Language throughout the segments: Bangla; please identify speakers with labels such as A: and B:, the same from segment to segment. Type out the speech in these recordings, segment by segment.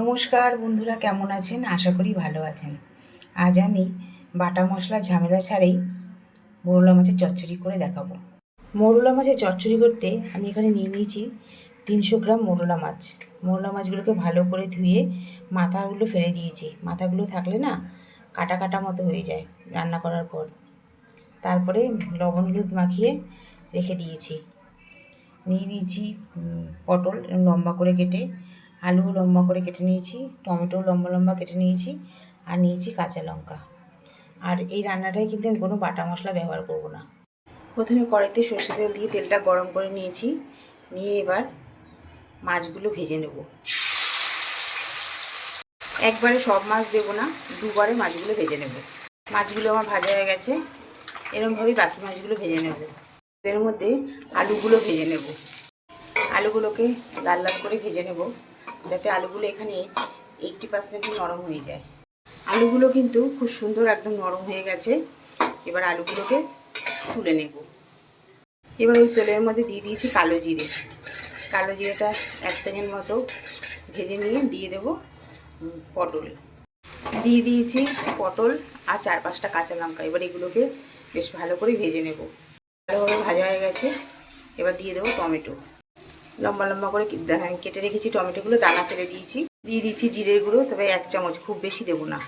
A: নমস্কার বন্ধুরা, কেমন আছেন? আশা করি ভালো আছেন। আজ আমি বাটা মশলা ঝামেলা ছাড়াই মোরলা মাছের চচ্চড়ি করে দেখাবো। মোরলা মাছের চচ্চড়ি করতে আমি এখানে নিয়ে নিয়েছি 300 গ্রাম মোরলা মাছ। মোরলা মাছগুলোকে ভালো করে ধুয়ে মাথাগুলো ফেলে দিয়েছি। মাথাগুলো থাকলে না কাটা কাটা মতো হয়ে যায় রান্না করার পর। তারপরে লবণ হলুদ মাখিয়ে রেখে দিয়েছি। নিয়ে নিয়েছি পটল লম্বা করে কেটে, আলু লম্বা করে কেটে নিয়েছি, টমেটো লম্বা লম্বা কেটে নিয়েছি, আর নিয়েছি কাঁচা লঙ্কা। আর এই রান্নাটায় কিন্তু আমি কোনো বাটা মশলা ব্যবহার করব না। প্রথমে কড়াইতে সর্ষে তেল দিয়ে তেলটা গরম করে নিয়েছি। নিয়ে এবার মাছগুলো ভেজে নেব। একবারে সব মাছ দেবো না, দুবারে মাছগুলো ভেজে নেব। মাছগুলো আমার ভাজা হয়ে গেছে। এরকমভাবেই বাকি মাছগুলো ভেজে নেব। এর মধ্যে আলুগুলো ভেজে নেব। আলুগুলোকে লাল লাল করে ভেজে নেব, যাতে আলুগুলো এখানে 80% নরম হয়ে যায়। আলুগুলো কিন্তু খুব সুন্দর একদম নরম হয়ে গেছে। এবার আলুগুলোকে তুলে নেব। এবার ওই তেলের মধ্যে দিয়ে দিয়েছি কালো জিরে। কালো জিরেটা 1 সেকেন্ড মতো ভেজে নিয়ে দিয়ে দেব পটল। দিয়ে দিয়েছি পটল আর 4-5টা কাঁচা লঙ্কা। এবার এগুলোকে বেশ ভালো করে ভেজে নেব। ভালোভাবে ভাজা হয়ে গেছে। এবার দিয়ে দেবো টমেটো। লম্বা লম্বা করে কেটে রেখেছি টমেটোগুলো, দানা ফেলে দিয়েছি। দিয়ে দিচ্ছি জিরের গুঁড়ো, তবে 1 চামচ, খুব বেশি দেবো না।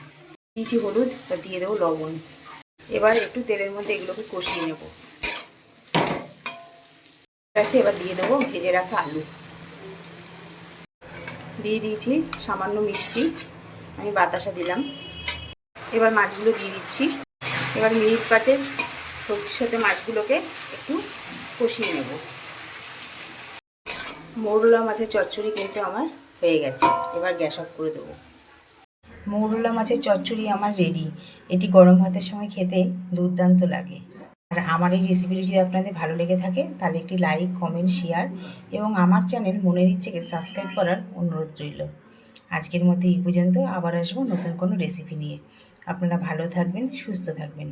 A: দিয়েছি হলুদ, আর দিয়ে দেবো লবণ। এবার একটু তেলের মধ্যে এগুলোকে কষিয়ে নেব। ঠিক আছে, এবার দিয়ে দেবো ভেজে রাখা আলু। দিয়ে দিয়েছি সামান্য মিষ্টি, আমি বাতাসা দিলাম। এবার মাছগুলো দিয়ে দিচ্ছি। এবার মিনিট 5 সবজির সাথে মাছগুলোকে একটু কষিয়ে নেব। মোরলা মাছের চচ্চড়ি কিন্তু আমার হয়ে গেছে। এবার গ্যাস অফ করে দেবো। মৌরলা মাছের চচ্চড়ি আমার রেডি। এটি গরম ভাতের সময় খেতে দুর্দান্ত লাগে। আর আমার এই রেসিপিটি যদি আপনাদের ভালো লেগে থাকে তাহলে একটি লাইক, কমেন্ট, শেয়ার এবং আমার চ্যানেল মনের ইচ্ছেকে সাবস্ক্রাইব করার অনুরোধ রইল। আজকের মধ্যে এই পর্যন্ত। আবার আসবো নতুন কোনো রেসিপি নিয়ে। আপনারা ভালো থাকবেন, সুস্থ থাকবেন।